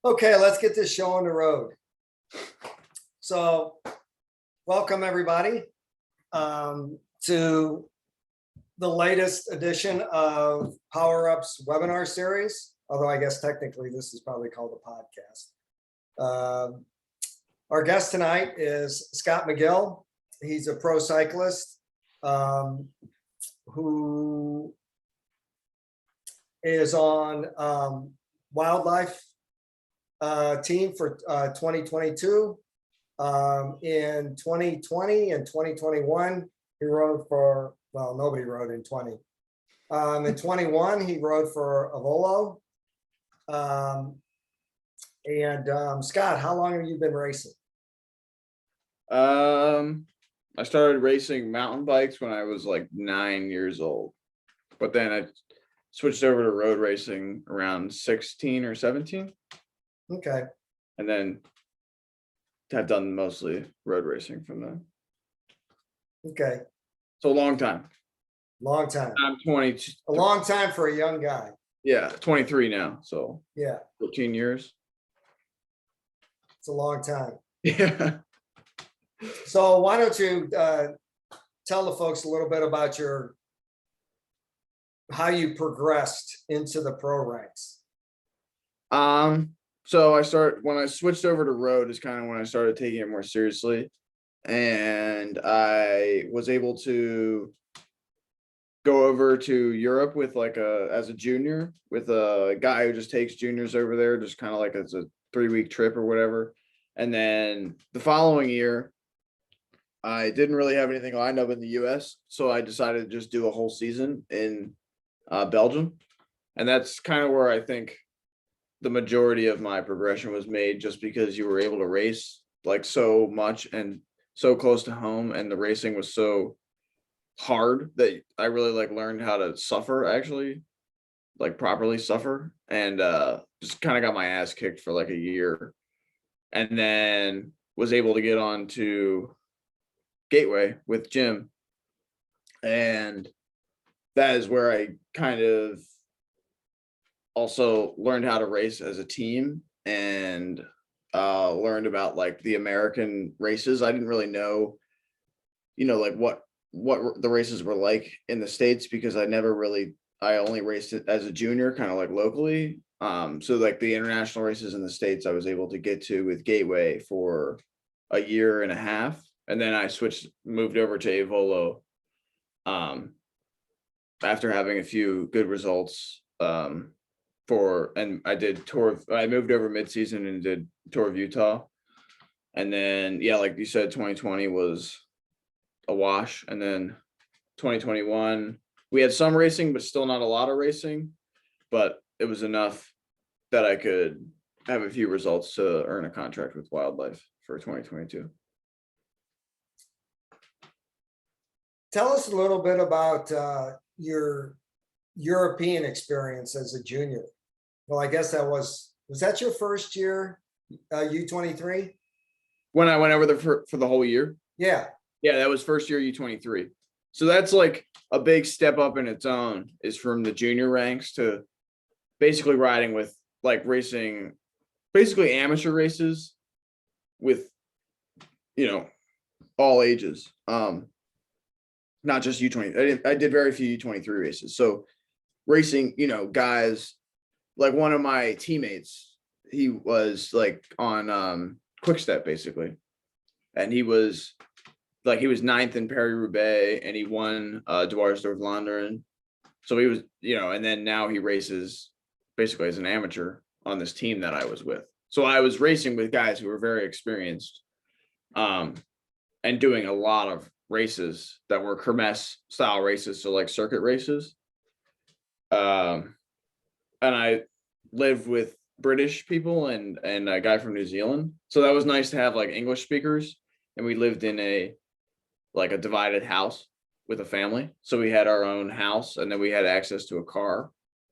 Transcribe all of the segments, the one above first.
Okay, let's get this show on the road. So, welcome everybody to the latest edition of Power Up's webinar series. Although I guess technically this is probably called a podcast. Our guest tonight is Scott McGill. He's a pro cyclist who is on wildlife team for 2022. In 2020 and 2021, he rode for, well, nobody rode in 20. In 21, he rode for Aevolo. Scott, how long have you been racing? I started racing mountain bikes when I was like 9 years old, but then I switched over to road racing around 16 or 17. Okay. And then have done mostly road racing from then. Okay. So a long time. Long time. I'm 20. A long time for a young guy. Yeah, 23 now. So yeah, 14 years. It's a long time. Yeah. So why don't you tell the folks a little bit about how you progressed into the pro ranks? So when I switched over to road is kind of when I started taking it more seriously. And I was able to go over to Europe with as a junior with a guy who just takes juniors over there, just kind of like as a 3-week trip or whatever. And then the following year, I didn't really have anything lined up in the US. So I decided to just do a whole season in Belgium. And that's kind of where I think the majority of my progression was made, just because you were able to race like so much and so close to home, and the racing was so hard that I really learned how to suffer, actually, properly suffer, and just kind of got my ass kicked for like a year, and then was able to get on to Gateway with Jim, and that is where I kind of also learned how to race as a team, and learned about the American races. I didn't really know, what the races were like in the States, because I only raced it as a junior, kind of locally. So the international races in the States, I was able to get to with Gateway for a year and a half. And then I moved over to Aevolo after having a few good results. And I moved over mid-season and did Tour of Utah. And then, yeah, like you said, 2020 was a wash. And then 2021, we had some racing, but still not a lot of racing. But it was enough that I could have a few results to earn a contract with Wildlife for 2022. Tell us a little bit about your European experience as a junior. Well, I guess was that your first year, U23? When I went over there for the whole year? Yeah. Yeah, that was first year U23. So that's a big step up in its own, is from the junior ranks to basically riding with racing, basically amateur races with, all ages. Not just U20. I did very few U23 races. So racing, guys, one of my teammates, he was on Quick Step, basically. And he was 9th in Paris-Roubaix, and he won Dwarsdorf-Vlaanderen. So he was, and then now he races basically as an amateur on this team that I was with. So I was racing with guys who were very experienced, and doing a lot of races that were Kermesse style races, so circuit races. And I lived with British people and a guy from New Zealand, so that was nice to have English speakers. And we lived in a divided house with a family, so we had our own house, and then we had access to a car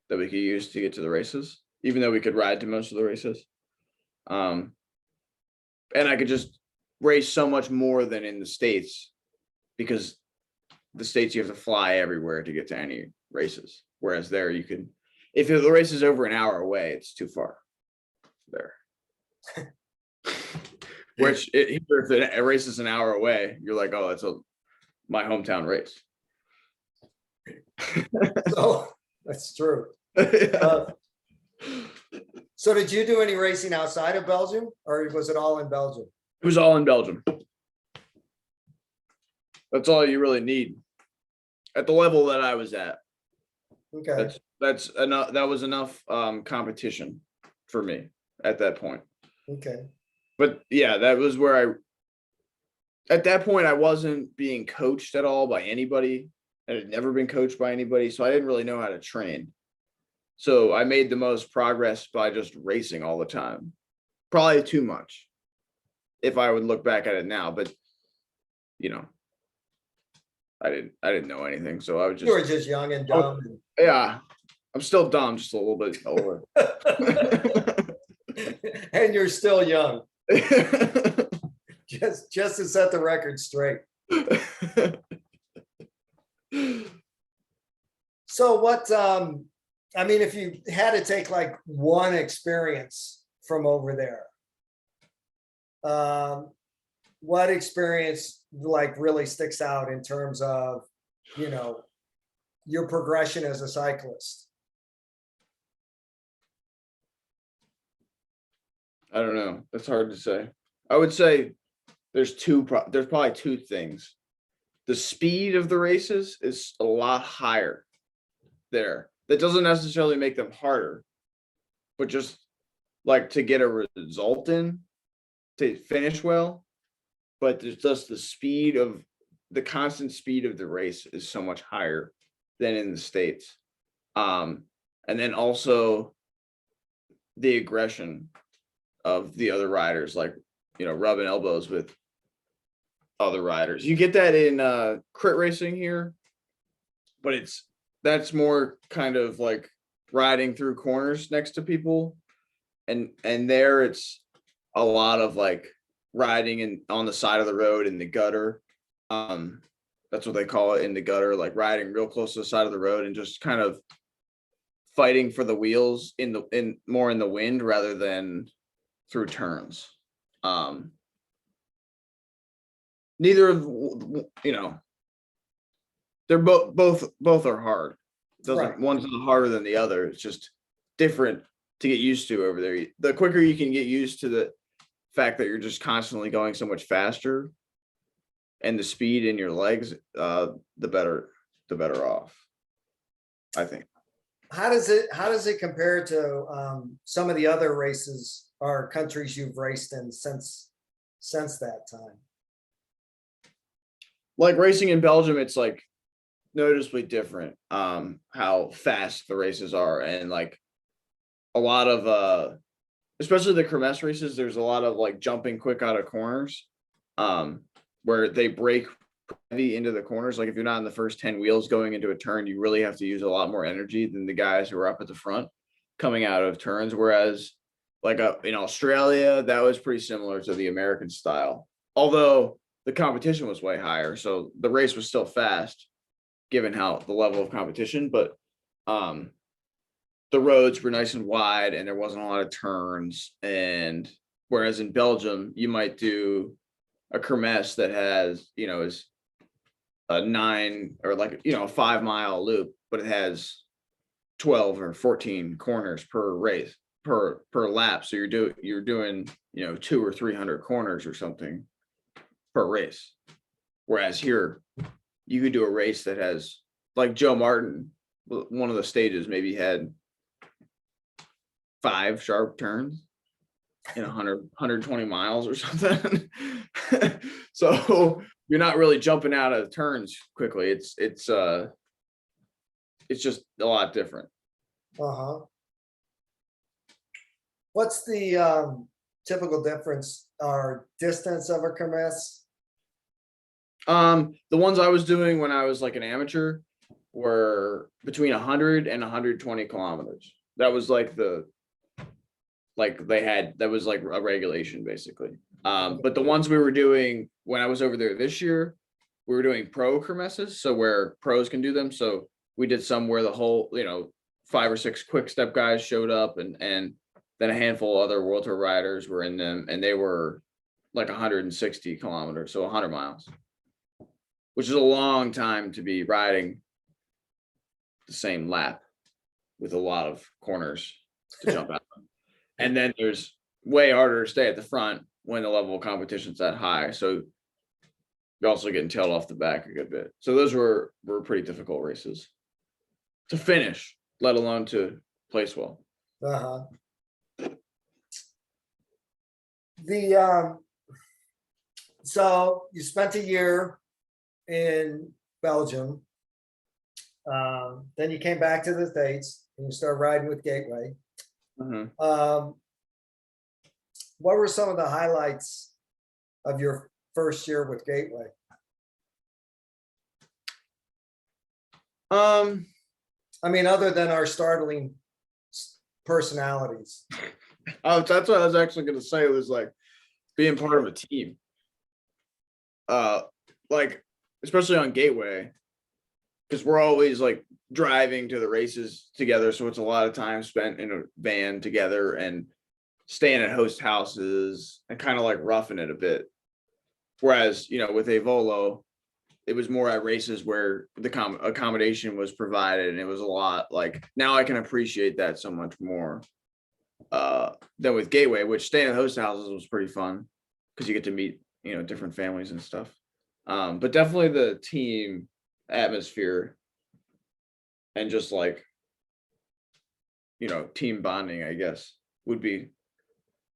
that we could use to get to the races, even though we could ride to most of the races. And I could just race so much more than in the States, because the States you have to fly everywhere to get to any races, whereas there you can, if the race is over an hour away, it's too far there. Which if the race is an hour away, you're like, oh, that's my hometown race. So that's true. Yeah. So did you do any racing outside of Belgium, or was it all in Belgium? It was all in Belgium. That's all you really need at the level that I was at. Okay. That's enough. That was enough competition for me at that point. Okay. But yeah, that was where at that point, I wasn't being coached at all by anybody. I had never been coached by anybody, so I didn't really know how to train. So I made the most progress by just racing all the time. Probably too much if I would look back at it now, but I didn't know anything. So I was You were just, just young and dumb. yeah, I'm still dumb, just a little bit older. And you're still young. Just to set the record straight. So what, I mean, if you had to take like one experience from over there, what experience like really sticks out in terms of, your progression as a cyclist? I don't know. That's hard to say. I would say there's probably two things. The speed of the races is a lot higher there. That doesn't necessarily make them harder, but just like to get a result in, to finish well. But there's just the constant speed of the race is so much higher than in the States. And then also the aggression of the other riders, like, rubbing elbows with other riders. You get that in crit racing here, but that's more kind of like riding through corners next to people. And there it's a lot of like riding on the side of the road in the gutter. That's what they call it, in the gutter, like riding real close to the side of the road and just kind of fighting for the wheels more in the wind rather than through turns. Neither of they're both are hard. Right. One's not harder than the other. It's just different to get used to over there. The quicker you can get used to the fact that you're just constantly going so much faster, and the speed in your legs, the better off, I think. How does it compare to some of the other races or countries you've raced in since that time? Like racing in Belgium, it's like noticeably different, how fast the races are, and like a lot of especially the kermesse races, there's a lot of like jumping quick out of corners, where they break heavy into the corners. Like if you're not in the first 10 wheels going into a turn, you really have to use a lot more energy than the guys who are up at the front coming out of turns. Whereas like in Australia, that was pretty similar to the American style, although the competition was way higher. So the race was still fast given how the level of competition, but the roads were nice and wide and there wasn't a lot of turns. And whereas in Belgium, you might do a kermesse that has, is a 9 or like, a 5-mile loop, but it has 12 or 14 corners per race per lap. So you're doing, 200 or 300 corners or something per race. Whereas here, you could do a race that has, like Joe Martin, one of the stages maybe had 5 sharp turns in 120 miles or something. So you're not really jumping out of turns quickly. It's just a lot different. What's the typical difference or distance of a kermesse? The ones I was doing when I was like an amateur were between 100 and 120 kilometers. That was like that was like a regulation basically. But the ones we were doing when I was over there this year, we were doing pro kermesses, so where pros can do them. So we did some where the whole, 5 or 6 quick step guys showed up, and then a handful of other World Tour riders were in them, and they were like 160 kilometers, so 100 miles, which is a long time to be riding the same lap with a lot of corners to jump out. And then there's way harder to stay at the front when the level of competition's that high. So you're also getting tailed off the back a good bit. So those were pretty difficult races to finish, let alone to place well. Uh-huh. The so you spent a year in Belgium. Then you came back to the States and you started riding with Gateway. Mhm. What were some of the highlights of your first year with Gateway? I mean, other than our startling personalities. Oh, that's what I was actually going to say, was like being part of a team. Like, especially on Gateway, because we're always like driving to the races together. So it's a lot of time spent in a van together and staying at host houses and kind of like roughing it a bit. Whereas, with Aevolo, it was more at races where the accommodation was provided, and it was a lot like, now I can appreciate that so much more than with Gateway, which staying at host houses was pretty fun because you get to meet, different families and stuff. But definitely the team atmosphere and just like, team bonding, I guess, would be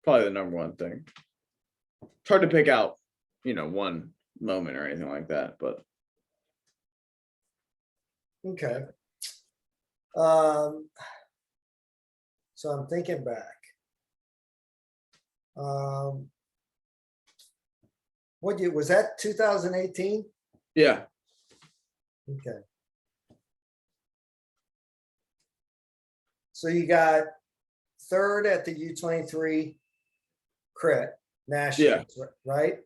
probably the number one thing. It's hard to pick out, one moment or anything like that, but Okay. So I'm thinking back. What year was that? 2018? yeah. Okay. So you got third at the U23 Crit Nationals, right?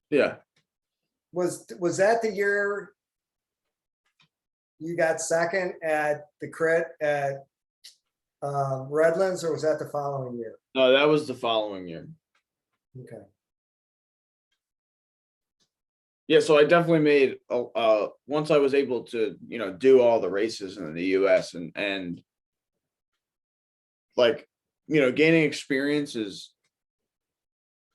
Yeah. Was that the year you got second at the Crit at Redlands, or was that the following year? No, that was the following year. Okay. Yeah, so I definitely made once I was able to, do all the races in the US and like, gaining experience is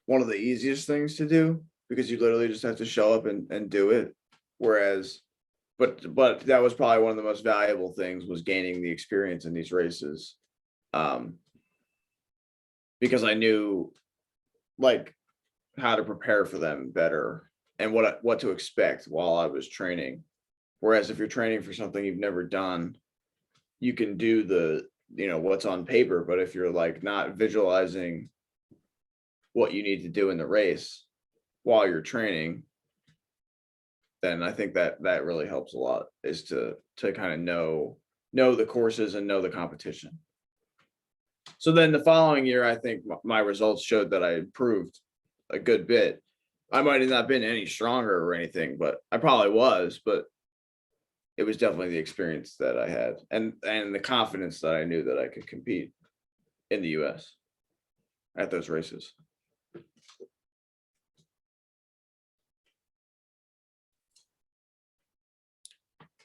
one of the easiest things to do because you literally just have to show up and do it. Whereas, but that was probably one of the most valuable things, was gaining the experience in these races. Because I knew like how to prepare for them better and what to expect while I was training. Whereas if you're training for something you've never done, you can do the, what's on paper, but if you're like not visualizing what you need to do in the race while you're training, then I think that really helps a lot, is to kind of know the courses and know the competition. So then the following year, I think my results showed that I improved a good bit. I might have not been any stronger or anything, but I probably was, but it was definitely the experience that I had and the confidence that I knew that I could compete in the US at those races.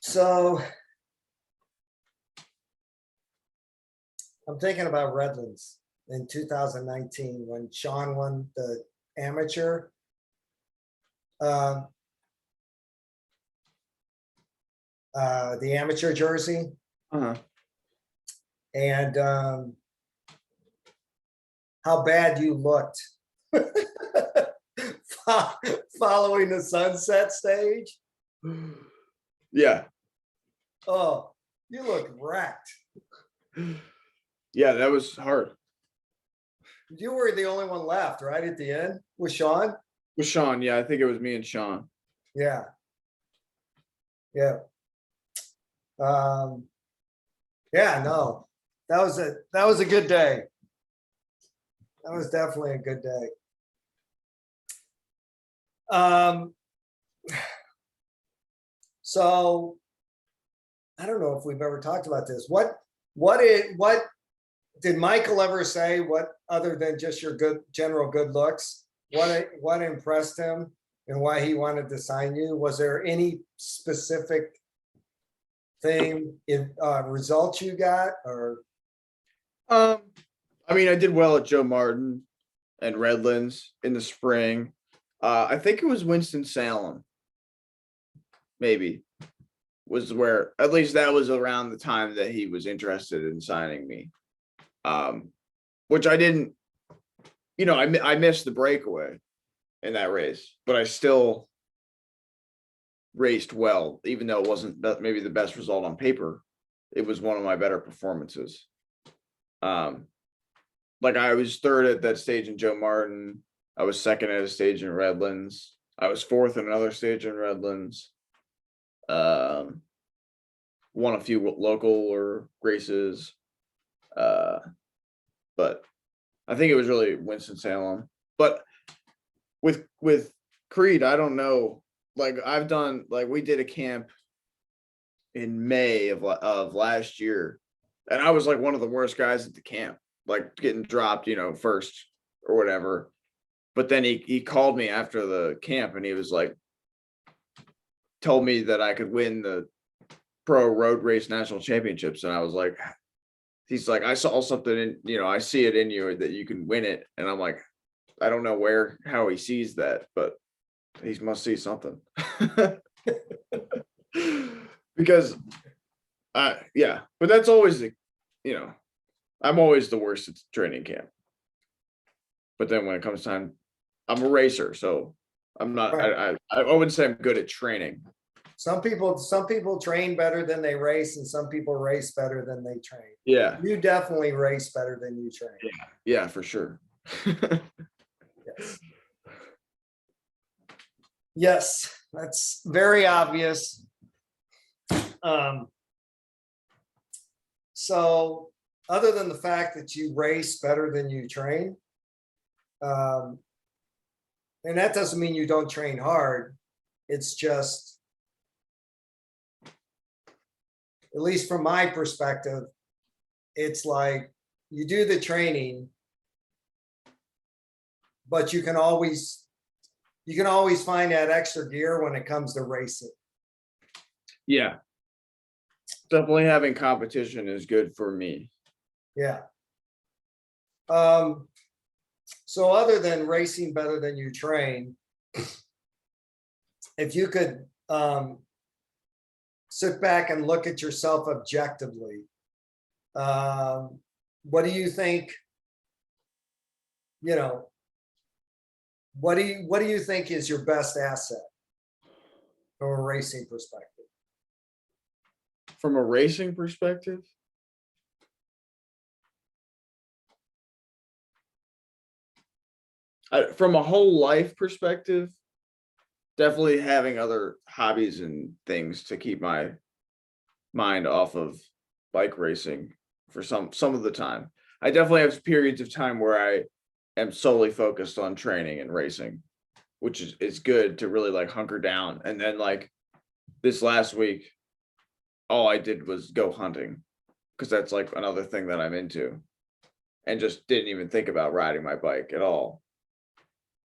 So I'm thinking about Redlands in 2019 when Sean won the amateur. The amateur jersey. Uh-huh. And how bad you looked following the sunset stage. Yeah. Oh, you look wrecked. Yeah, that was hard. You were the only one left, right, at the end with Sean? With Sean, yeah, I think it was me and Sean. Yeah. Yeah. Yeah, no. That was a good day. That was definitely a good day. So I don't know if we've ever talked about this. What did Michael ever say, what other than just your general good looks? what impressed him and why he wanted to sign you? Was there any specific thing in results you got, or? I mean, I did well at Joe Martin and Redlands in the spring. I think it was Winston-Salem, maybe, was where, at least that was around the time that he was interested in signing me. Which I didn't, I missed the breakaway in that race, but I still raced well, even though it wasn't maybe the best result on paper. It was one of my better performances. Like I was third at that stage in Joe Martin. I was second at a stage in Redlands. I was fourth in another stage in Redlands. Won a few local races. But I think it was really Winston-Salem. But with Creed, I don't know. Like I've done, like we did a camp in May of last year, and I was like one of the worst guys at the camp, like getting dropped, first or whatever. But then he called me after the camp and he was like, told me that I could win the pro road race national championships. And I was like, he's like, I saw something in, I see it in you that you can win it. And I'm like, I don't know how he sees that, but he must see something. Because yeah, but that's always I'm always the worst at training camp. But then when it comes time, I'm a racer, so I'm not. Right. I wouldn't say I'm good at training. Some people train better than they race, and some people race better than they train. Yeah, You definitely race better than you train. yeah, for sure. Yes. Yes, that's very obvious. So other than the fact that you race better than you train, and that doesn't mean you don't train hard. It's just, at least from my perspective, it's like you do the training, but you can always find that extra gear when it comes to racing. Yeah, definitely having competition is good for me. Yeah. So other than racing better than you train, if you could sit back and look at yourself objectively, what do you think, what do you think is your best asset from a racing perspective? From a racing perspective, from a whole life perspective, definitely having other hobbies and things to keep my mind off of bike racing for some of the time. I definitely have periods of time where I am solely focused on training and racing, which is good to really like hunker down. And then like this last week, all I did was go hunting, because that's like another thing that I'm into, and just didn't even think about riding my bike at all.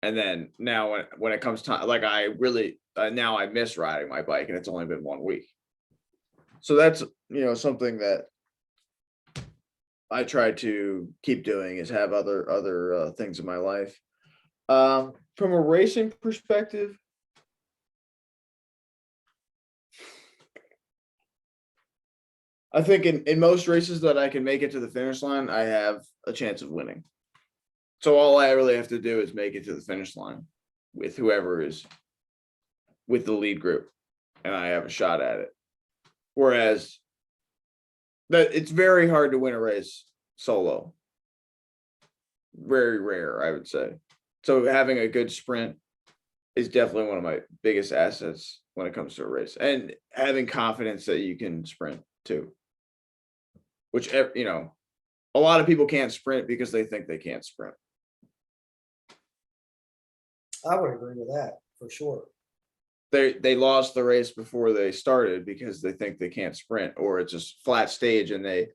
And then now when it comes time, like I really, now I miss riding my bike, and it's only been 1 week. So that's, something that I try to keep doing, is have other things in my life. From a racing perspective, I think in most races that I can make it to the finish line, I have a chance of winning. So all I really have to do is make it to the finish line with whoever is with the lead group, and I have a shot at it. Whereas that it's very hard to win a race solo. Very rare, I would say. So having a good sprint is definitely one of my biggest assets when it comes to a race, and having confidence that you can sprint too. Which, a lot of people can't sprint because they think they can't sprint. I would agree with that for sure. They lost the race before they started because they think they can't sprint, or it's just flat stage and they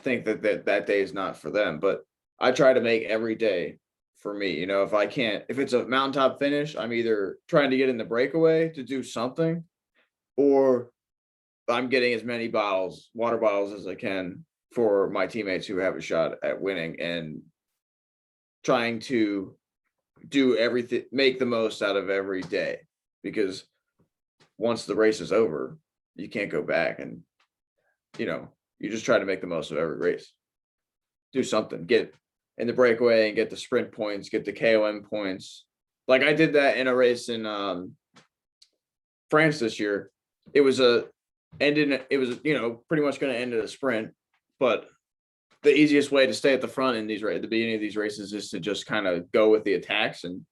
think that day is not for them. But I try to make every day for me. You know, if it's a mountaintop finish, I'm either trying to get in the breakaway to do something, or I'm getting as many water bottles as I can for my teammates who have a shot at winning, and trying to do everything, make the most out of every day, because once the race is over, you can't go back, and you just try to make the most of every race. Do something, get in the breakaway and get the sprint points, get the KOM points. Like I did that in a race in France this year. It was pretty much going to end in a sprint, but the easiest way to stay at the front in at the beginning of these races is to just kind of go with the attacks and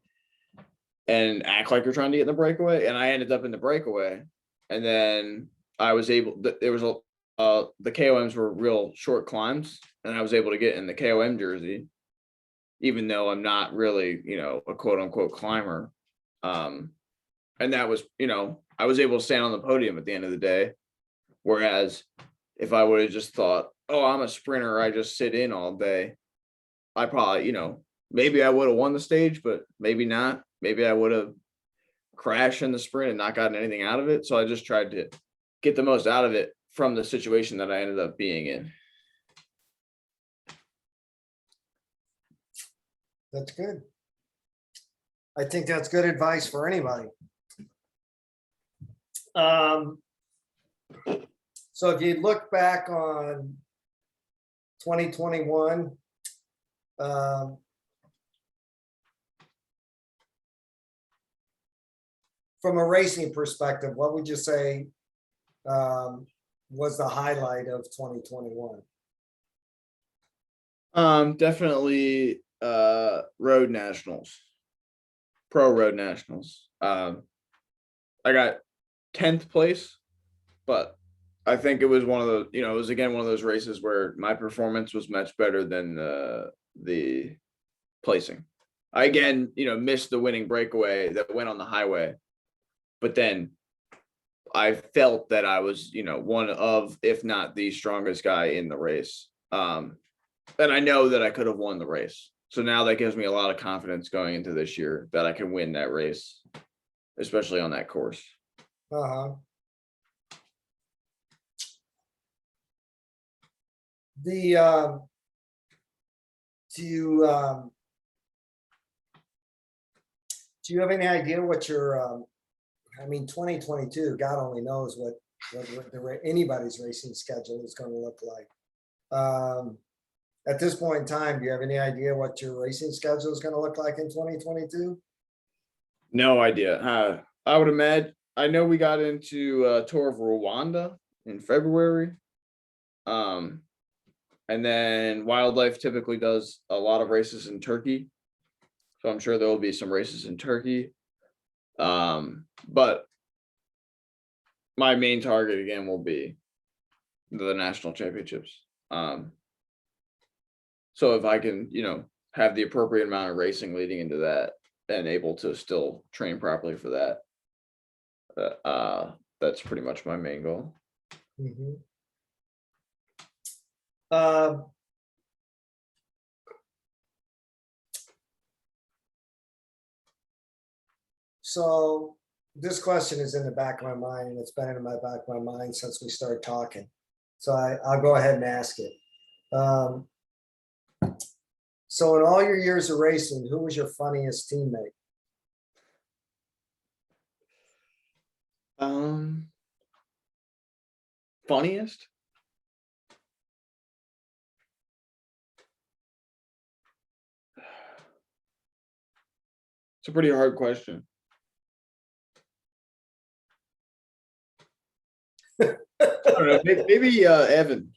act like you're trying to get in the breakaway. And I ended up in the breakaway, and then I was able. There was the KOMs were real short climbs, and I was able to get in the KOM jersey, even though I'm not really, a quote unquote climber. And that was, I was able to stand on the podium at the end of the day. Whereas if I would have just thought, oh, I'm a sprinter, I just sit in all day, I probably, maybe I would have won the stage, but maybe not. Maybe I would have crashed in the sprint and not gotten anything out of it. So I just tried to get the most out of it from the situation that I ended up being in. That's good. I think that's good advice for anybody. So if you look back on 2021, from a racing perspective, what would you say was the highlight of 2021? Definitely road nationals, pro road nationals. I got 10th place, but I think it was one of the, it was again one of those races where my performance was much better than the placing. I again, missed the winning breakaway that went on the highway, but then I felt that I was, one of, if not the strongest guy in the race. And I know that I could have won the race. So now that gives me a lot of confidence going into this year that I can win that race, especially on that course. Uh-huh. Do you have any idea what your 2022, God only knows what anybody's racing schedule is going to look like. At this point in time, do you have any idea what your racing schedule is going to look like in 2022? No idea. I would imagine, I know we got into a tour of Rwanda in February. And then Wildlife typically does a lot of races in Turkey. So I'm sure there will be some races in Turkey. But my main target again will be the national championships. So if I can, have the appropriate amount of racing leading into that and able to still train properly for that, that's pretty much my main goal. Mm-hmm. So this question is in the back of my mind, and it's been in the back of my mind since we started talking. So I'll go ahead and ask it. So in all your years of racing, who was your funniest teammate? Funniest? It's a pretty hard question. I don't know. Maybe Evan.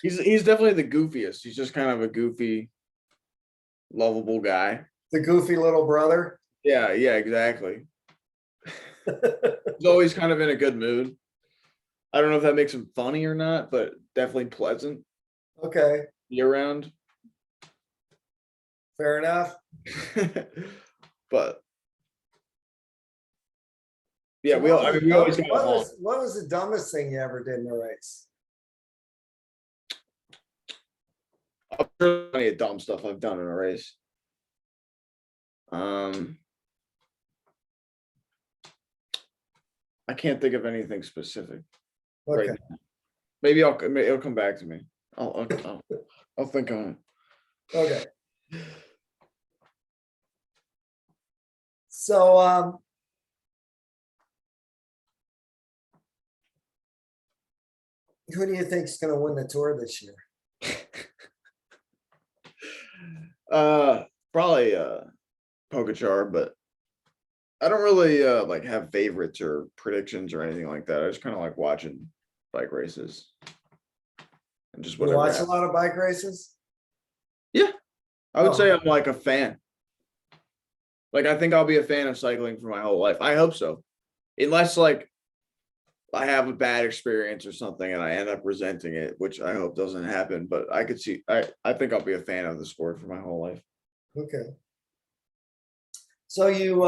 He's definitely the goofiest. He's just kind of a goofy, lovable guy. The goofy little brother. Yeah, exactly. He's always kind of in a good mood. I don't know if that makes him funny or not, but definitely pleasant. Okay. Year round. Fair enough. But yeah, we always got along. What was the dumbest thing you ever did in a race? I'm sure plenty of dumb stuff I've done in a race. I can't think of anything specific right Okay. now. Maybe it'll come back to me. I'll think on Okay. So, who do you think is going to win the Tour this year? it. Probably Pogacar, but I don't really like have favorites or predictions or anything like that. I just kind of like watching bike races and just You whatever watch a happens. lot of bike races? Yeah, I would Oh. say I'm like a fan. Like I think I'll be a fan of cycling for my whole life. I hope so. Unless like I have a bad experience or something and I end up resenting it, which I hope doesn't happen, but I could see I think I'll be a fan of the sport for my whole life. Okay. So you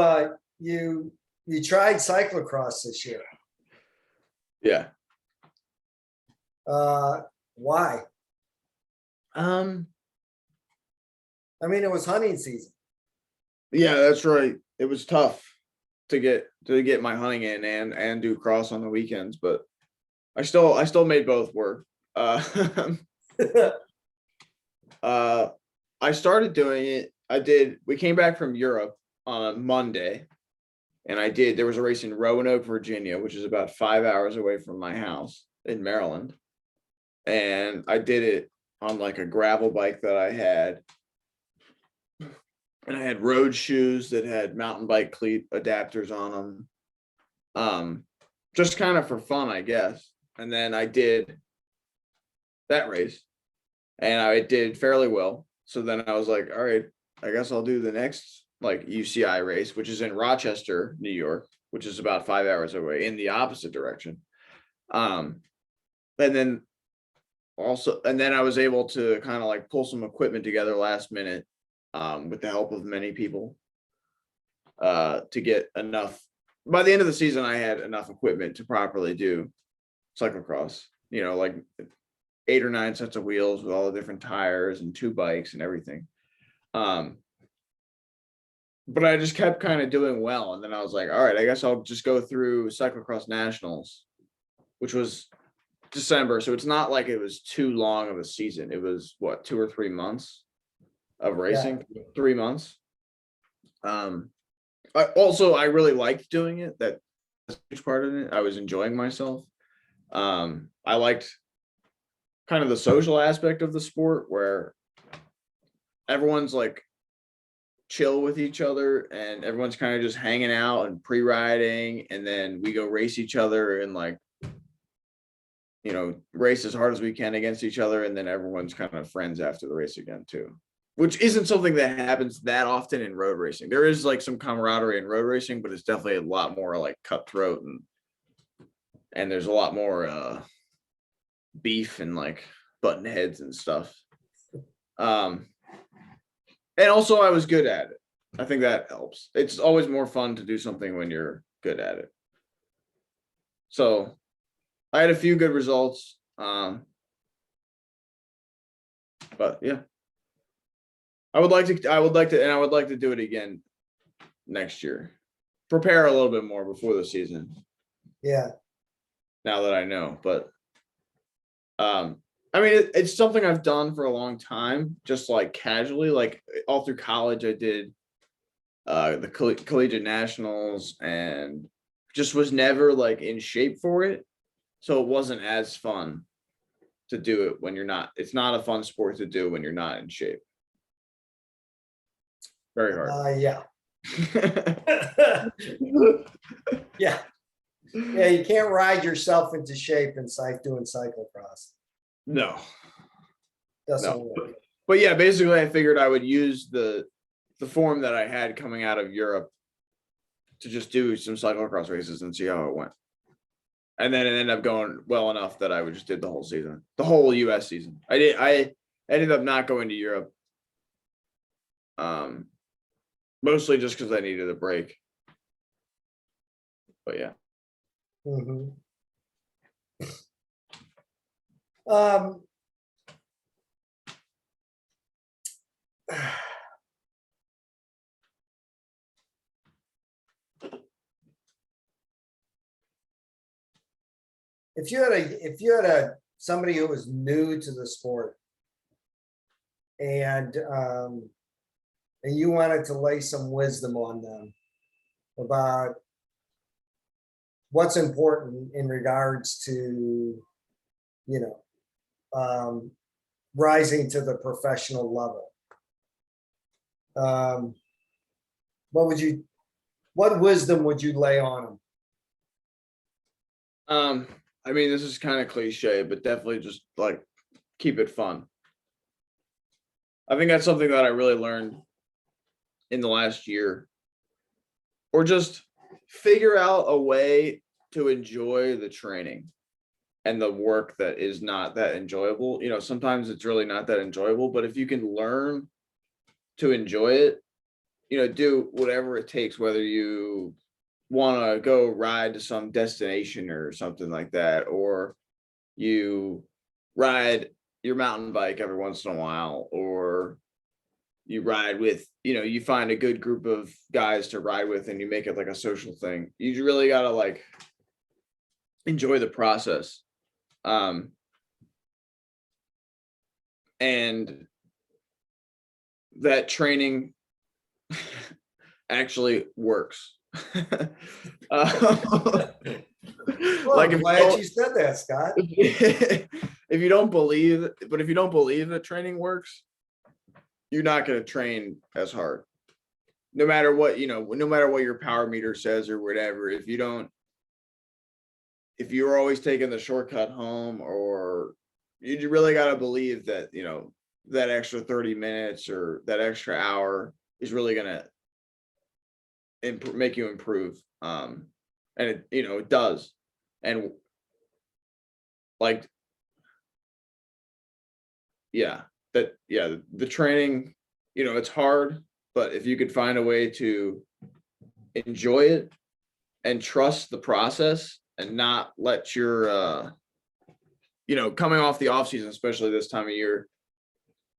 tried cyclocross this year. Yeah. Why? Um I mean, it was hunting season. yeah, that's right. It was tough to get my hunting in and do cross on the weekends, but I still made both work. I started doing it. We came back from Europe on a Monday, and there was a race in Roanoke, Virginia, which is about 5 hours away from my house in Maryland. And I did it on like a gravel bike that I had. And I had road shoes that had mountain bike cleat adapters on them. Just kind of for fun, I guess. And then I did that race and I did fairly well. So then I was like, all right, I guess I'll do the next like UCI race, which is in Rochester, New York, which is about 5 hours away in the opposite direction. And then I was able to kind of like pull some equipment together last minute with the help of many people to get enough. By the end of the season, I had enough equipment to properly do cyclocross, like 8 or 9 sets of wheels with all the different tires and 2 bikes and everything. But I just kept kind of doing well. And then I was like, all right, I guess I'll just go through Cyclocross Nationals, which was December. So it's not like it was too long of a season. It was what, 2 or 3 months of racing, 3 months. I really liked doing it. That's a huge part of it. I was enjoying myself. I liked kind of the social aspect of the sport where everyone's like chill with each other and everyone's kind of just hanging out and pre-riding, and then we go race each other and like race as hard as we can against each other, and then everyone's kind of friends after the race again too, which isn't something that happens that often in road racing. There is like some camaraderie in road racing, but it's definitely a lot more like cutthroat and there's a lot more beef and like button heads and stuff. And also I was good at it. I think that helps. It's always more fun to do something when you're good at it. So I had a few good results. But yeah. I would like to do it again next year. Prepare a little bit more before the season. Yeah. Now that I know, but I mean, it's something I've done for a long time, just like casually, like all through college, I did the collegiate nationals and just was never like in shape for it. So it wasn't as fun to do it when you're not. It's not a fun sport to do when you're not in shape. Very hard. Yeah. Yeah. Yeah, you can't ride yourself into shape in doing cyclocross. No. Doesn't No. work. But yeah, basically I figured I would use the form that I had coming out of Europe to just do some cyclocross races and see how it went. And then it ended up going well enough that I would just did the whole season, the whole US season. I ended up not going to Europe. Mostly just because I needed a break. But yeah. Mm-hmm. if you had somebody who was new to the sport and you wanted to lay some wisdom on them about what's important in regards to, you know, rising to the professional level, what wisdom would you lay on them? I mean, this is kind of cliche, but definitely just like keep it fun. I think that's something that I really learned in the last year, or just figure out a way to enjoy the training and the work that is not that enjoyable. You know, sometimes it's really not that enjoyable, but if you can learn to enjoy it, you know, do whatever it takes, whether you want to go ride to some destination or something like that, or you ride your mountain bike every once in a while, or you ride with, you know, you find a good group of guys to ride with and you make it like a social thing. You really got to like enjoy the process. And that training actually works. Well, Like I'm glad you said that, Scott. if you don't believe that training works, you're not going to train as hard. No matter what, you know, no matter what your power meter says or whatever, if you're always taking the shortcut home, or you really got to believe that, you know, that extra 30 minutes or that extra hour is really going to make you improve. And it, you know, it does. And like, the training, you know, it's hard, but if you could find a way to enjoy it and trust the process and not let your, you know, coming off the off season, especially this time of year,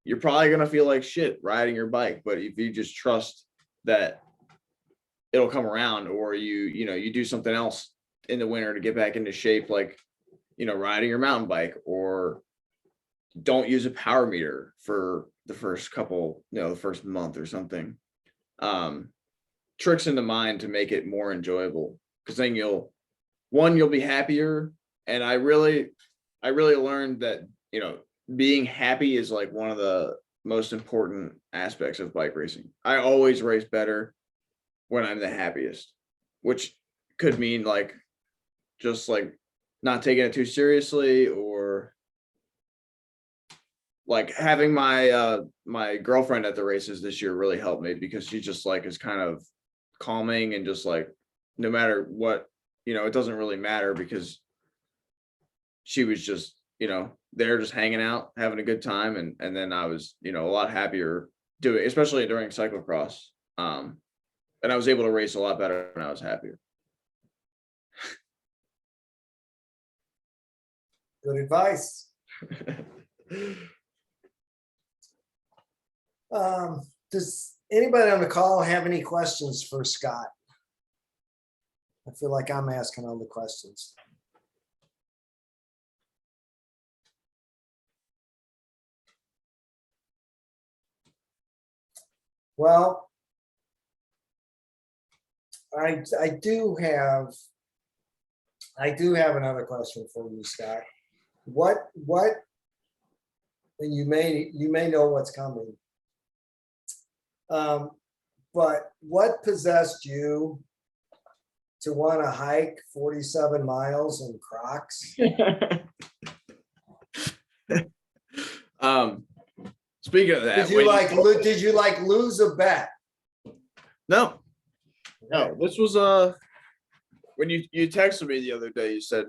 you're probably going to feel like shit riding your bike. But if you just trust that it'll come around, or you know, you do something else in the winter to get back into shape, like, you know, riding your mountain bike, or don't use a power meter for the first couple, you know, the first month or something. Tricks in the mind to make it more enjoyable, because then you'll be happier. And I really learned that, you know, being happy is like one of the most important aspects of bike racing. I always race better when I'm the happiest, which could mean like just like not taking it too seriously, or like having my my girlfriend at the races this year really helped me, because she just like is kind of calming and just like, no matter what, you know, it doesn't really matter, because she was just, you know, there just hanging out, having a good time. And then I was, you know, a lot happier doing, especially during cyclocross. And I was able to race a lot better when I was happier. Good advice. Does anybody on the call have any questions for Scott? I feel like I'm asking all the questions. Well, I do have another question for you, Scott. What and you may know what's coming. But what possessed you to want to hike 47 miles in Crocs? Speaking of that, did you lose a bet? No, this was when you texted me the other day, you said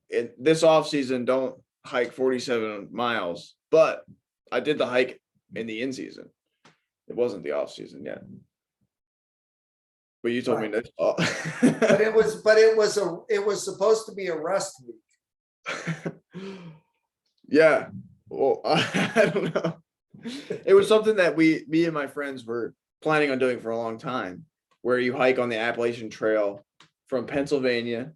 in this off season don't hike 47 miles, but I did the hike in the in season. It wasn't the off season yet. But you told me this. Oh. But it was supposed to be a rest week. Yeah. Well, I don't know. It was something that me and my friends were planning on doing for a long time, where you hike on the Appalachian Trail from Pennsylvania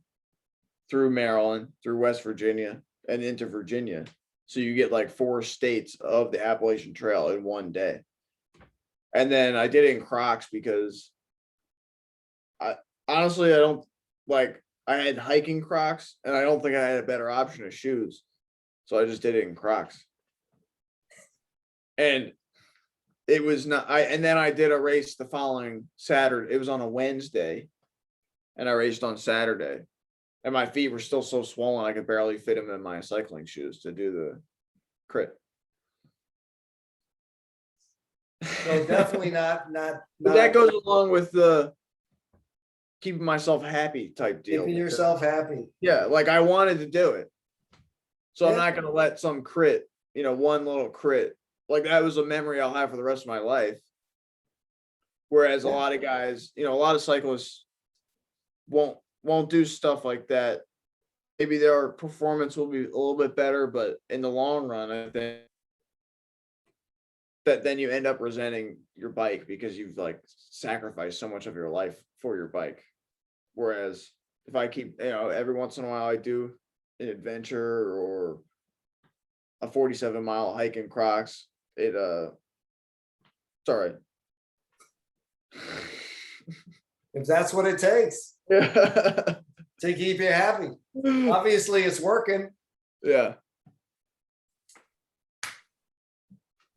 through Maryland, through West Virginia, and into Virginia. So you get like 4 states of the Appalachian Trail in one day. And then I did it in Crocs because I honestly, I don't like, I had hiking Crocs and I don't think I had a better option of shoes. So I just did it in Crocs. And it was not, and then I did a race the following Saturday. It was on a Wednesday and I raced on Saturday. And my feet were still so swollen, I could barely fit them in my cycling shoes to do the crit. So definitely not But that goes along with the keeping myself happy type deal. keeping yourself happy. Yeah, like I wanted to do it. So I'm Yeah. not gonna let some crit, one little crit. Like that was a memory I'll have for the rest of my life. Whereas a Yeah. lot of guys, a lot of cyclists won't do stuff like that. Maybe their performance will be a little bit better, but in the long run, I think that then you end up resenting your bike because you've like sacrificed so much of your life for your bike. Whereas if I keep, every once in a while I do an adventure or a 47-mile hike in Crocs, it's all right. If that's what it takes Yeah. to keep you happy. Obviously it's working. Yeah.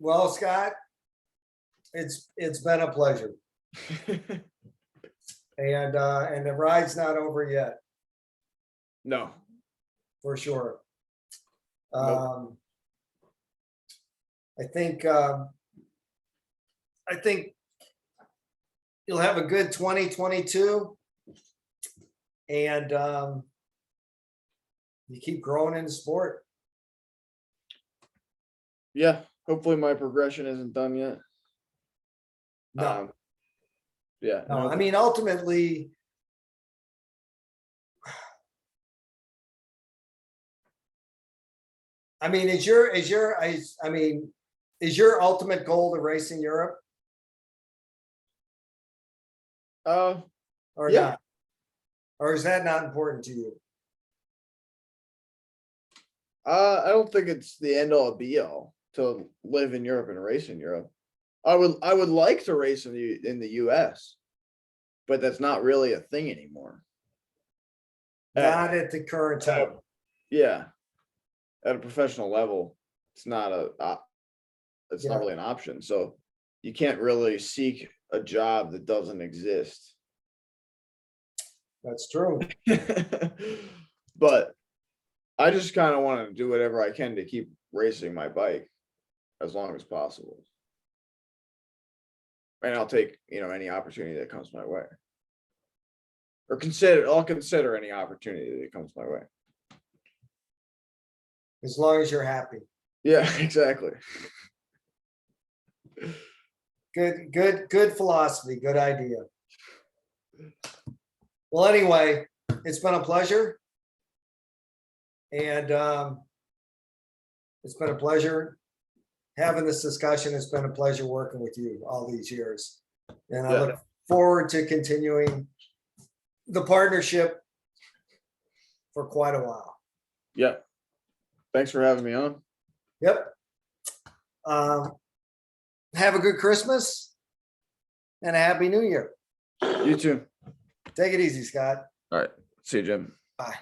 Well, Scott, it's been a pleasure. And the ride's not over yet, No. for sure. Nope. I think you'll have a good 2022, and you keep growing in the sport. Yeah. Hopefully my progression isn't done yet. No, Yeah. no, I mean, ultimately, I mean, is your ultimate goal to race in Europe or Yeah. not? Or is that not important to you? I don't think it's the end all be all to live in Europe and race in Europe. I would like to race in the US, but that's not really a thing anymore. Not at the current time. Yeah. At a professional level, it's not it's Yeah. not really an option. So you can't really seek a job that doesn't exist. That's true. But I just kind of want to do whatever I can to keep racing my bike as long as possible. And I'll take, any opportunity that comes my way. Or I'll consider any opportunity that comes my way. As long as you're happy. Yeah, exactly. Good philosophy. Good idea. Well, anyway, it's been a pleasure. And it's been a pleasure having this discussion. It's been a pleasure working with you all these years. And I look forward to continuing the partnership for quite a while. Yeah. Thanks for having me on. Yep. Have a good Christmas and a happy New Year. You too. Take it easy, Scott. All right. See you, Jim. Bye.